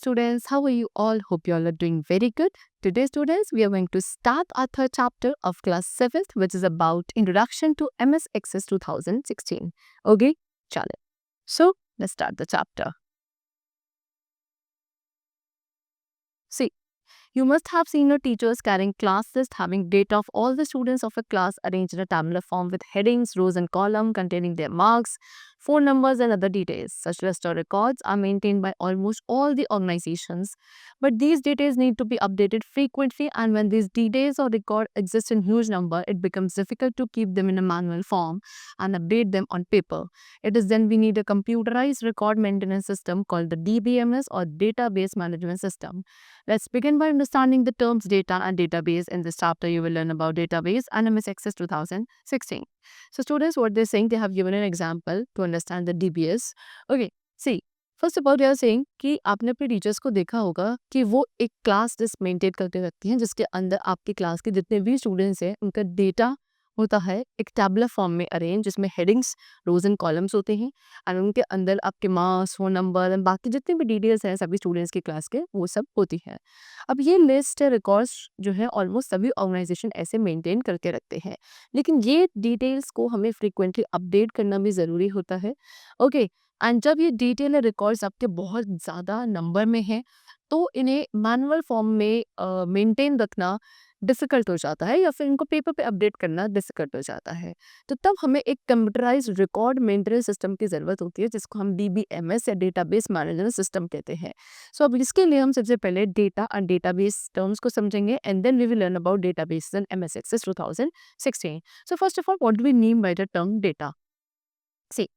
students, how are you all? Hope you all are doing very good. Today students, we are going to start our third chapter of class 7th, which is about Introduction to MS Access 2016. Okay, chale. So let's start the chapter. See, you must have seen your teachers carrying class list having data of all the students of a class arranged in a tabular form with headings, rows and columns containing their marks, phone numbers and other details. Such list or records are maintained by almost all the organizations, but these details need to be updated frequently, and when these details or record exist in huge number, it becomes difficult to keep them in a manual form and update them on paper. It is then we need a computerized record maintenance system called the DBMS or database management system. Let's begin by understanding the terms data and database. In this chapter, you will learn about database and MS Access 2016. So students, what they're saying, they have given an example to understand the DBS. Okay, see, first of all they are saying कि आपने अपने teachers को देखा होगा कि वो एक class list maintain करके रखती हैं जिसके अंदर आपकी क्लास के जितने भी स्टूडेंट्स हैं उनका डेटा होता है एक टैबुलर फॉर्म में अरेंज, जिसमें हेडिंग्स, रोज एंड कॉलम्स होते हैं एंड उनके अंदर आपके मार्क्स, फोन नंबर एंड बाकी जितनी भी डिटेल्स हैं सभी स्टूडेंट्स की क्लास के, वो सब होती है। अब ये लिस्ट रिकॉर्ड्स जो है ऑलमोस्ट सभी ऑर्गेनाइजेशन ऐसे मेंटेन करके रखते हैं, लेकिन ये डिटेल्स को हमें फ्रिक्वेंटली अपडेट करना भी ज़रूरी होता है। ओके, एंड जब ये डिटेल रिकॉर्ड्स आपके बहुत ज़्यादा नंबर में हैं तो इन्हें मैनुअल फॉर्म में मेंटेन रखना डिफ़िकल्ट हो जाता है या फिर इनको पेपर पे अपडेट करना डिफ़िकल्ट हो जाता है। तो तब हमें एक कंप्यूटराइज़्ड रिकॉर्ड मेंटेनेंस सिस्टम की ज़रूरत होती है जिसको हम डीबीएमएस या डेटाबेस मैनेजमेंट सिस्टम कहते हैं। सो अब इसके लिए हम सबसे पहले डेटा एंड डेटाबेस टर्म्स को समझेंगे and then we will learn about database in MS access 2016। So first of all what do we mean by the term data? See,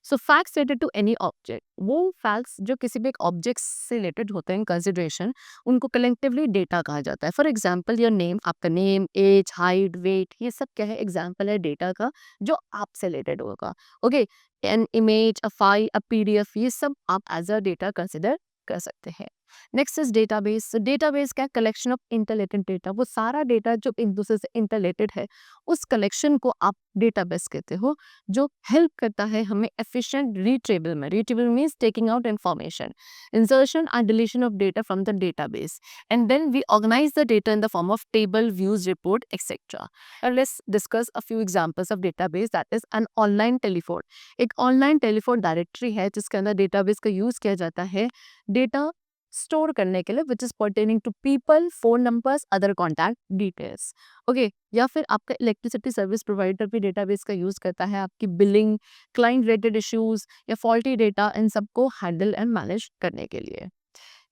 so facts related to any object, वो facts जो किसी भी एक object से related होते हैं consideration, उनको collectively data कहा जाता है। फॉर एग्जांपल योर नेम, आपका नेम, एज, हाइट, वेट, ये सब क्या है, एग्जांपल है डेटा का जो आपसे रिलेटेड होगा। Okay, an image, a file, a PDF, ये सब आप एज अ डेटा कंसिडर कर सकते हैं। Next is database. डेटाबेस क्या, कलेक्शन ऑफ इंटरलेटेड डेटा, वो सारा डेटा जो एक दूसरे से इंटरलेटेड है उस कलेक्शन को आप डेटाबेस कहते हो, जो हेल्प करता है हमें एफिशिएंट रिट्रीवल में। Retrieval means taking out information, insertion and deletion of data from the database, and then we organise the data in the form of table, views, report, etcetera. Let's discuss a few examples of database, that is an online telephone. एक online telephone directory है जिसके अंदर database का use किया जाता है data store करने के लिए, which is pertaining to people, phone numbers, other contact details. Okay, या फिर आपका इलेक्ट्रिसिटी सर्विस प्रोवाइडर भी डेटाबेस का यूज करता है आपकी बिलिंग, क्लाइंट रिलेटेड इश्यूज या फॉल्टी डेटा, इन सबको हैंडल एंड मैनेज करने के लिए।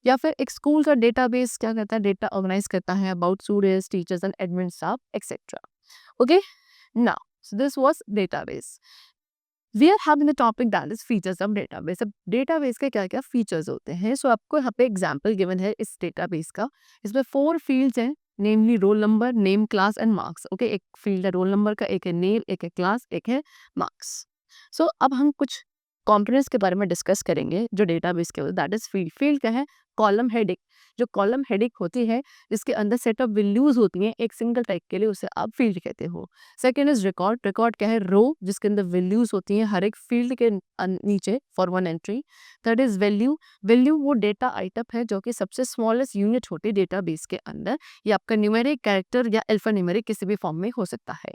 या फिर एक स्कूल का डेटाबेस क्या करता है, डेटा ऑर्गेनाइज करता है about students, teachers and admin staff, etcetera. Okay, now so this was database. We are having the topic that is features of database. अब डेटाबेस के क्या क्या फीचर्स होते हैं, सो आपको यहाँ पे एग्जांपल गिवन है इस डेटाबेस का। इसमें 4 फील्ड्स हैं, namely roll number, name, class and marks. Okay, एक फील्ड है रोल नंबर का, एक है नेम, एक है क्लास, एक है मार्क्स। सो अब हम कुछ कंपोनेंट्स के बारे में डिस्कस करेंगे जो डेटाबेस के, दैट इज फील्ड। फील्ड क्या है, कॉलम हेडिंग। जो कॉलम हेडिंग होती है जिसके अंदर सेट ऑफ वैल्यूज होती हैं एक सिंगल टाइप के लिए, उसे आप फील्ड कहते हो। Second is record. रिकॉर्ड क्या है, रो जिसके अंदर वैल्यूज होती हैं हर एक फील्ड के नीचे for one entry. Third is value. Value वो डेटा आइटम है जो कि सबसे स्मॉलेस्ट यूनिट होती है डेटाबेस के अंदर। ये आपका न्यूमेरिक, कैरेक्टर या अल्फा न्यूमेरिक किसी भी फॉर्म में हो सकता है।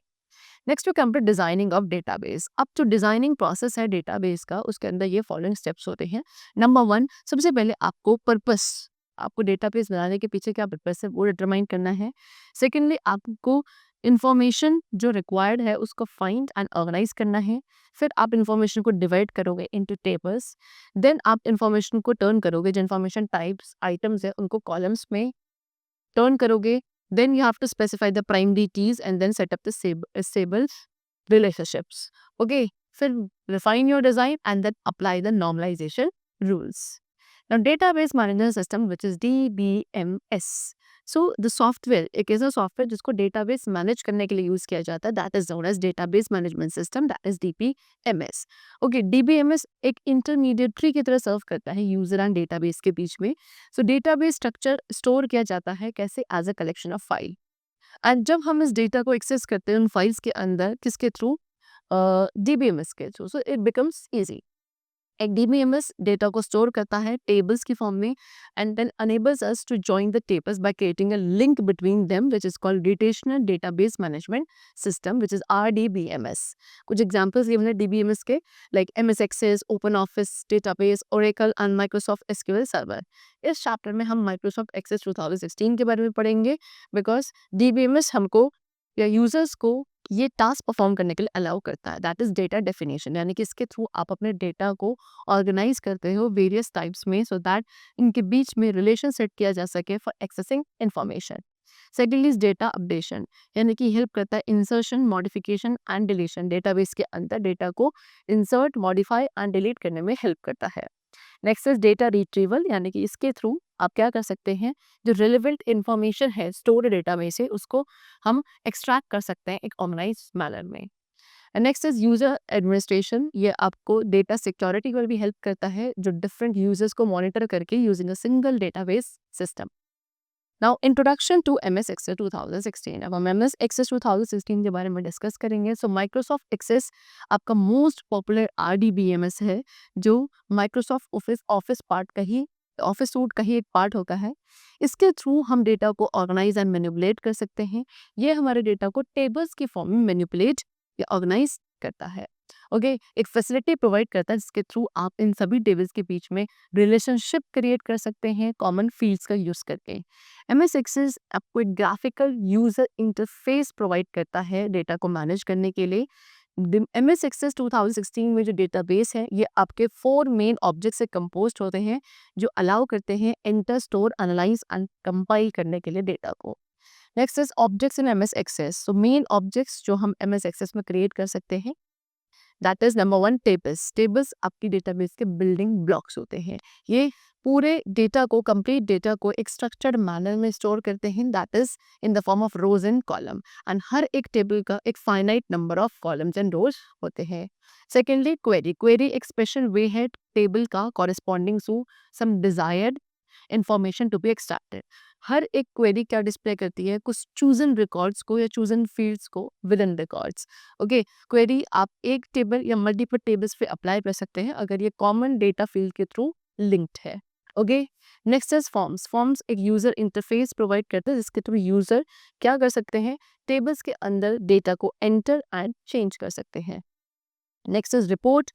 Next we come to designing of database. अब जो डिजाइनिंग प्रोसेस है डेटाबेस का, उसके अंदर ये फॉलोइंग स्टेप्स होते हैं। नंबर 1, सबसे पहले आपको पर्पस, आपको डेटाबेस बनाने के पीछे क्या पर्पस है वो डिटरमाइन करना है। सेकेंडली आपको इंफॉर्मेशन जो रिक्वायर्ड है उसको फाइंड एंड ऑर्गेनाइज करना है। फिर आप इंफॉर्मेशन को डिवाइड करोगे इनटू टेबल्स। देन आप इंफॉर्मेशन को टर्न करोगे, जो इंफॉर्मेशन टाइप्स आइटम्स है उनको कॉलम्स में टर्न करोगे। then you have to specify the primary keys and then set up the stable relationships. Okay, फिर refine your design and then apply the normalization rules. Now database management system, which is DBMS. So the software, एक ऐसा software जिसको database manage करने के लिए use किया जाता है, that is known as database management system, that is DBMS. Okay, DBMS एक इंटरमीडिएटरी की तरह सर्व करता है यूजर एंड डेटाबेस के बीच में। सो डेटाबेस स्ट्रक्चर स्टोर किया जाता है कैसे, as a collection of file. And जब हम इस डेटा को एक्सेस करते हैं उन फाइल्स के अंदर, किसके थ्रू, DBMS के through, so it becomes easy. एक DBMS डेटा को स्टोर करता है टेबल्स की फॉर्म में and then enables us to join the tables by creating a link between them which is called relational database management system which is RDBMS। कुछ examples given है DBMS के, like MS Access, open office database, Oracle and Microsoft SQL server. इस chapter में हम Microsoft access 2016 के बारे में पढ़ेंगे बिकॉज DBMS हमको या यूजर्स को ये टास्क परफॉर्म करने के लिए अलाउ करता है, दैट इज डेटा डेफिनेशन, यानी कि इसके थ्रू आप अपने डेटा को ऑर्गेनाइज करते हो वेरियस टाइप्स में सो दैट इनके बीच में रिलेशन सेट किया जा सके for accessing information. Secondly is data updation, यानी कि हेल्प करता है insertion, modification and deletion, database के अंदर डेटा को इंसर्ट, मॉडिफाई एंड डिलीट करने में हेल्प करता है। नेक्स्ट इज डेटा रिट्रीवल, यानी कि इसके थ्रू आप क्या कर सकते हैं, जो रिलेवेंट इंफॉर्मेशन है स्टोर्ड डेटा में से उसको हम एक्सट्रैक्ट कर सकते हैं एक ऑर्गेनाइज मैनर में। नेक्स्ट इज यूजर एडमिनिस्ट्रेशन, ये आपको डेटा सिक्योरिटी पर भी हेल्प करता है, जो डिफरेंट यूजर्स को मॉनिटर करके using a single database system. Now introduction to MS Access 2016। अब हम MS Access 2016 के बारे में डिस्कस करेंगे। सो माइक्रोसॉफ्ट एक्सेस आपका मोस्ट पॉपुलर RDBMS है, जो माइक्रोसॉफ्ट ऑफिस पार्ट का ही, ऑफिस सूट का ही एक पार्ट होता है। इसके थ्रू हम डेटा को ऑर्गेनाइज एंड मैनिपुलेट कर सकते हैं। ये हमारे डेटा को टेबल्स की फॉर्म में मैनिपुलेट या ऑर्गेनाइज करता है। ओके, एक फैसिलिटी प्रोवाइड करता है जिसके थ्रू आप इन सभी टेबल्स के बीच में रिलेशनशिप क्रिएट कर सकते हैं कॉमन फील्ड्स का यूज करके। MS Access आपको एक ग्राफिकल यूजर इंटरफेस प्रोवाइड करता है डेटा को मैनेज करने के लिए। MS Access 2016 में जो डेटाबेस है ये आपके 4 मेन ऑब्जेक्ट से कंपोज्ड होते हैं, जो अलाउ करते हैं enter, store, analyse and compile करने के लिए डेटा को। Next is objects in MS Access। So main objects जो हम MS Access में क्रिएट कर सकते हैं, that is number 1 tables. Tables आपकी डेटाबेस के बिल्डिंग ब्लॉक्स होते हैं। ये पूरे डेटा को, कंप्लीट डेटा को एक स्ट्रक्चर्ड मैनर में स्टोर करते हैं, that is in the form of rows and column, and हर एक टेबल का एक finite number of columns and rows होते हैं। सेकेंडली क्वेरी, क्वेरी एक स्पेशल वे है टेबल का corresponding to some desired information to be extracted. हर एक क्वेरी क्या डिस्प्ले करती है, कुछ चूजन रिकॉर्ड्स को या चूजन फील्ड्स को with in records. Okay, query आप एक टेबल या मल्टीपल टेबल्स पे अप्लाई कर सकते हैं अगर ये कॉमन डेटा फील्ड के थ्रू लिंक्ड है। Okay, next is forms. Forms एक यूजर इंटरफेस प्रोवाइड करता है जिसके थ्रू यूजर क्या कर सकते हैं, टेबल्स के अंदर डेटा को एंटर एंड चेंज कर सकते हैं। Next is report.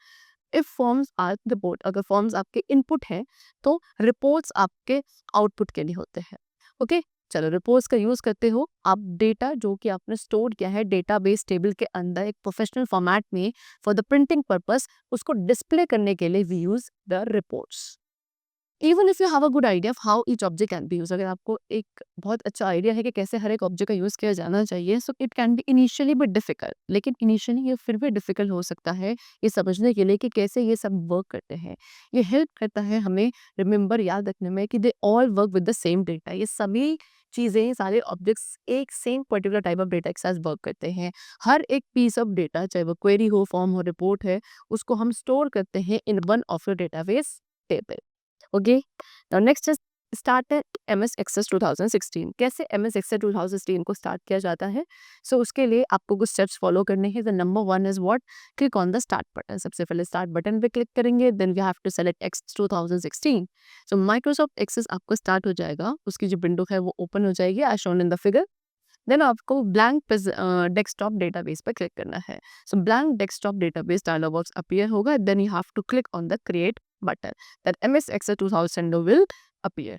If forms R report, अगर फॉर्म्स आपके इनपुट है तो रिपोर्ट्स आपके आउटपुट के लिए होते हैं। ओके, चलो रिपोर्ट्स का यूज करते हो आप डेटा जो कि आपने स्टोर किया है डेटाबेस टेबल के अंदर एक प्रोफेशनल फॉर्मेट में फॉर द प्रिंटिंग पर्पस, उसको डिस्प्ले करने के लिए we use the reports. Even if you have a good idea of how each object can be use, अगर आपको एक बहुत अच्छा आइडिया है कि कैसे हर एक ऑब्जेक्ट का यूज किया जाना चाहिए, so it can be initially but difficult, लेकिन इनिशियली ये फिर भी डिफिकल्ट हो सकता है ये समझने के लिए कि कैसे ये सब वर्क करते हैं। ये हेल्प करता है हमें रिमेंबर, याद रखने में कि they all work with the same data. ये सभी चीज़ें, सारे ऑब्जेक्ट्स एक same particular type of data के साथ वर्क करते हैं। हर एक पीस ऑफ डेटा, चाहे वो क्वेरी हो, फॉर्म हो, रिपोर्ट है, उसको हम स्टोर करते हैं in one of your database table. Okay, now next is start MS Access 2016। कैसे MS Access 2016 को स्टार्ट किया जाता है? सो उसके लिए आपको कुछ स्टेप्स फॉलो करने हैं। The number 1 is what, click on the start button. सबसे पहले स्टार्ट बटन पे क्लिक करेंगे, then we have to select Access 2016। So Microsoft access आपको स्टार्ट हो जाएगा, उसकी जो विंडो है वो ओपन हो जाएगी as shown in the figure. Then आपको ब्लैंक डेस्कटॉप डेटाबेस पर क्लिक करना है। So blank desktop database dialog box appear होगा, then you have to click on the create button, that MS Access 2000 will appear.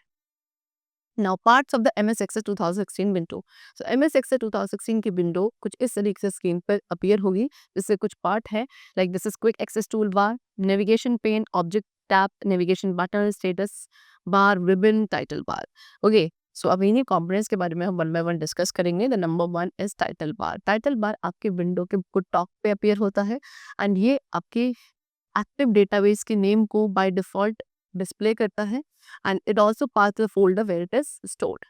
Now parts of the MS Access 2016 window. So MS Access 2016 की window कुछ इस तरीके से screen पर appear होगी, जिससे कुछ पार्ट है like this is quick access tool bar, navigation pane, object tab, navigation button, status bar, ribbon, title bar. Okay, so अब इन्हीं कंपोनेंट्स के बारे में हम वन बाय वन डिस्कस करेंगे। The number 1 is title bar. Title bar आपके window के कुछ टॉप पे अपीयर होता है एंड ये आपके एक्टिव डेटाबेस के नेम को बाय डिफॉल्ट डिस्प्ले करता है and it also pass the folder where it is stored.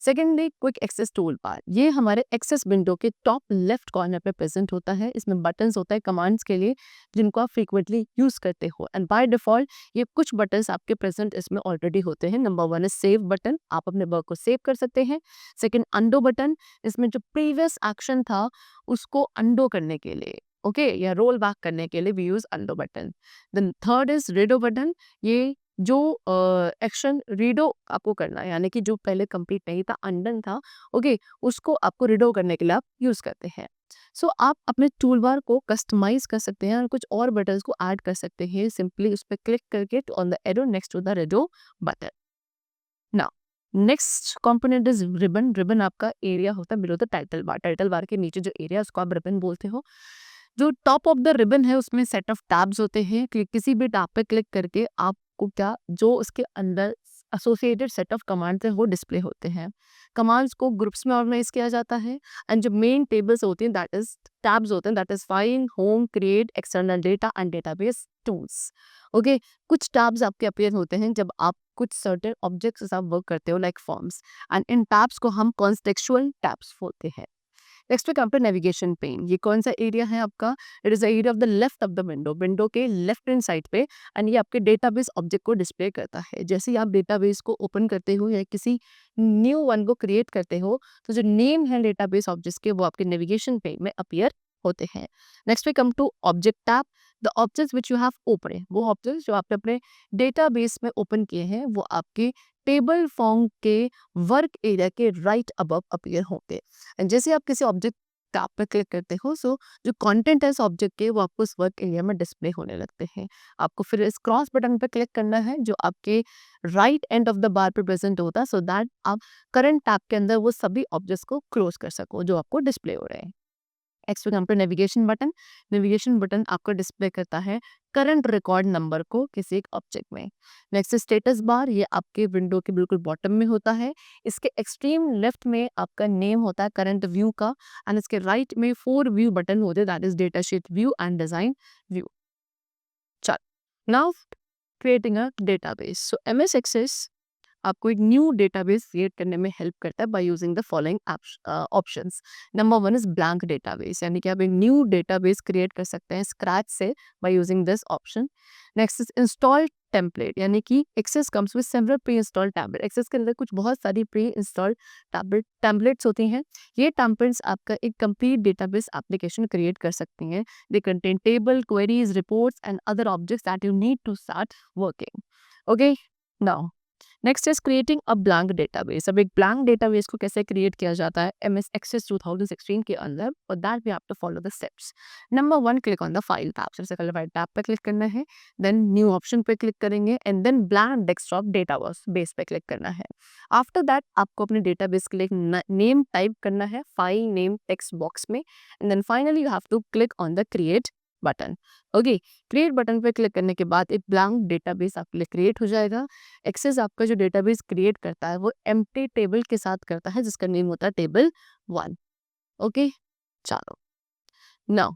Secondly quick access tool bar, ये हमारे एक्सेस विंडो के टॉप लेफ्ट कॉर्नर पे प्रेजेंट होता है। इसमें बटन्स होता है कमांड्स के लिए जिनको आप फ्रीक्वेंटली यूज करते हो एंड बाय डिफॉल्ट ये कुछ बटन्स आपके प्रेजेंट इसमें ऑलरेडी होते हैं। नंबर 1 इज सेव बटन, आप अपने वर्क को सेव कर सकते हैं। सेकेंड अंडो बटन, इसमें जो प्रीवियस एक्शन था उसको अंडो करने के लिए ओके, या रोल बैक करने के लिए we use undo button. Then third is redo button. ये जो एक्शन रीडो आपको करना है, यानी कि जो पहले कंप्लीट नहीं था, अनडन था, ओके, उसको आपको रीडो करने के लिए आप यूज करते हैं। सो आप अपने टूल बार को कस्टमाइज कर सकते हैं और कुछ और बटन्स को ऐड कर सकते हैं सिंपली उस पर क्लिक करके on the arrow next to the redo button. Now next component is ribbon. Ribbon आपका एरिया होता है below the title bar. Title bar के नीचे जो एरिया उसको आप रिबन बोलते हो। जो टॉप ऑफ द रिबन है उसमें सेट ऑफ टैब्स होते हैं। किसी भी टैब पे क्लिक करके आपको क्या जो उसके अंदर एसोसिएटेड सेट ऑफ कमांड्स है वो डिस्प्ले होते हैं। कमांड्स को ग्रुप्स में ऑर्गेनाइज किया जाता है एंड जो मेन टेबल्स होती हैं दैट इज टैब्स होते हैं, that is file, home, create, external data and database tools. Okay, कुछ टैब्स आपके अपीयर होते हैं जब आप कुछ सर्टेन ऑब्जेक्ट्स के साथ वर्क करते हो like forms, and in tabs को हम कॉन्टेक्चुअल टैब्स बोलते हैं। नेक्स्ट पे कंप्लीट नेविगेशन पेन। ये कौन सा एरिया है आपका? It is the area of the left of the window, window के लेफ्ट हैंड साइड पे, एंड ये आपके डेटाबेस ऑब्जेक्ट को डिस्प्ले करता है। जैसे ही आप डेटाबेस को ओपन करते हो या किसी न्यू वन को क्रिएट करते हो तो जो नेम है डेटाबेस ऑब्जेक्ट्स के वो आपके नेविगेशन पेन में अपीयर होते हैं। नेक्स्ट पे come to object tab. The objects which you have open, वो ऑब्जेक्ट्स जो आपने अपने डेटाबेस में ओपन किए हैं वो आपके टेबल फॉर्म के वर्क एरिया के राइट अबव अपीयर होंगे। एंड जैसे आप किसी ऑब्जेक्ट टैब पे क्लिक करते हो सो जो कंटेंट है इस ऑब्जेक्ट के वो आपको उस वर्क एरिया में डिस्प्ले होने लगते हैं। आपको फिर इस क्रॉस बटन पे क्लिक करना है जो आपके right end of the bar पे प्रेजेंट होता है सो दैट आप करंट टैब के अंदर वो सभी ऑब्जेक्ट्स को क्लोज कर सको जो आपको डिस्प्ले हो रहे हैं। नेक्स्ट पे पे नेविगेशन बटन। नेविगेशन बटन आपको डिस्प्ले करता है करंट रिकॉर्ड नंबर को किसी एक ऑब्जेक्ट में। नेक्स्ट स्टेटस बार, ये आपके विंडो के बिल्कुल बॉटम में होता है। इसके एक्सट्रीम लेफ्ट में आपका नेम होता है करंट व्यू का, एंड इसके राइट में 4 व्यू बटन होते हैं, that is data sheet view and design view. चलो now creating a database. So MS access आपको एक न्यू डेटाबेस क्रिएट करने में हेल्प करता है by using the following options. Number one is blank database, यानी कि आप एक न्यू डेटाबेस क्रिएट कर सकते हैं स्क्रैच से by using this option. Next is install template, यानी कि access comes with several pre install tablet. Access के अंदर कुछ बहुत सारी प्री इंस्टॉल टेम्पलेट्स होती हैं। ये टेम्पलेट्स आपका एक कंप्लीट डेटाबेस एप्लीकेशन क्रिएट कर सकती हैं। They contain table, queries, reports and other objects that you need to start working. Okay, now next is creating a blank database. अब एक ब्लैंक डेटाबेस को कैसे क्रिएट किया जाता है एमएस एक्सेस 2016 के अंदर, और that we have to follow the steps. Number one, click on the file tab. सबसे पहले फाइल टैब पे क्लिक करना है, देन न्यू ऑप्शन पे क्लिक करेंगे and then blank desktop database base पे क्लिक करना है। आफ्टर दैट आपको अपने डेटाबेस के लिए एक नेम टाइप करना है फाइल नेम टेक्स्ट बॉक्स में, and then finally you have to click on the create button. Okay, create button पे क्लिक करने के बाद एक ब्लैंक डेटाबेस आपके लिए क्रिएट हो जाएगा। एक्सेस आपका जो डेटाबेस क्रिएट करता है वो एम्प्टी टेबल के साथ करता है जिसका नेम होता है टेबल 1। ओके, चलो नाउ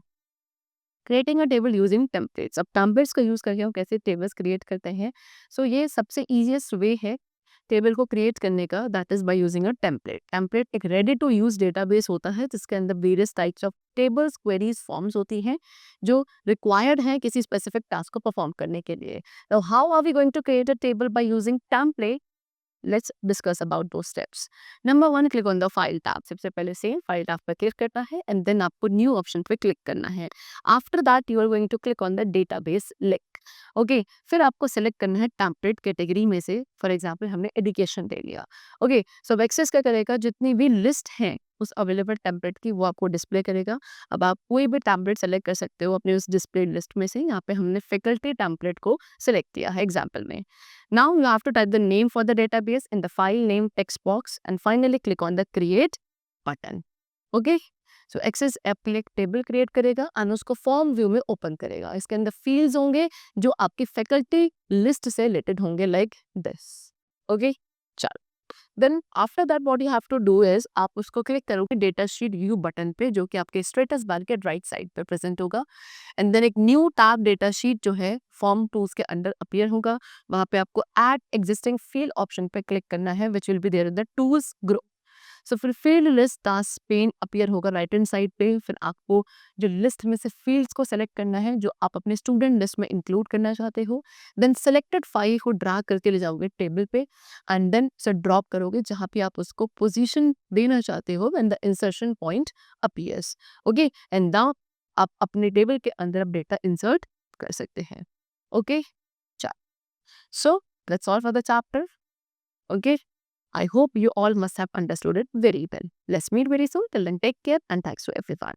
क्रिएटिंग अ टेबल यूजिंग टेम्पलेट्स। अब टेम्पलेट्स का यूज करके हम कैसे टेबल्स क्रिएट करते हैं। सो ये सबसे इजीएस्ट वे है टेबल को क्रिएट करने का, that is by using a template. Template एक रेडी टू यूज डेटाबेस होता है जिसके अंदर various types of tables, queries, forms होती हैं जो रिक्वायर्ड है किसी स्पेसिफिक टास्क को परफॉर्म करने के लिए। Now how are we going to create a table by using template? Let's discuss about those steps. Number one, click on the file tab. सबसे पहले से file tab पर क्लिक करना है and then आपको new option पे click करना है. After that you are going to click on the database link. Okay, फिर आपको select करना है template category में से, for example हमने education ले लिया. Okay, so access क्या करेगा, जितनी भी list है उस अवेलेबल टेम्पलेट की वो आपको डिस्प्ले करेगा। अब आप कोई भी टेम्पलेट सेलेक्ट कर सकते हो अपने उस डिस्प्ले लिस्ट में से। यहाँ पे हमने फैकल्टी टेम्पलेट को सिलेक्ट किया है एग्जाम्पल में। Now you have to type the name for the database in the file name text box and finally click on the create button. Okay? So Access applique table create करेगा और उसको form view में open करेगा। इसके अंदर fields होंगे जो आपकी फैकल्टी लिस्ट से रिलेटेड होंगे लाइक दिस। ओके, चलो then after that what you have to do is आप उसको क्लिक करोगे डेटा शीट व्यू बटन पे जो कि आपके स्टेटस बार के राइट साइड पे प्रेजेंट होगा, एंड देन एक न्यू टैब डेटा शीट जो है फॉर्म टूल्स के अंदर अपीयर होगा। वहां पे आपको ऐड एग्जिस्टिंग फील्ड ऑप्शन पे क्लिक करना है which will be there in the tools group. So फिर field list task pane appear होगा राइट हैंड साइड पे। फिर आपको जो लिस्ट में से फील्ड्स को सेलेक्ट करना है जो आप अपने स्टूडेंट लिस्ट में इंक्लूड करना चाहते हो। देन सेलेक्टेड फाइल को ड्रैग करके ले जाओगे टेबल पे एंड देन से ड्रॉप करोगे जहाँ पे आप उसको पोजीशन देना चाहते हो when the insertion point appears. Okay, and now आप अपने टेबल के अंदर अब डेटा इंसर्ट कर सकते हैं। Okay, so that's all for the chapter. Okay, I hope you all must have understood it very well. Let's meet very soon. Till then, take care and thanks to everyone.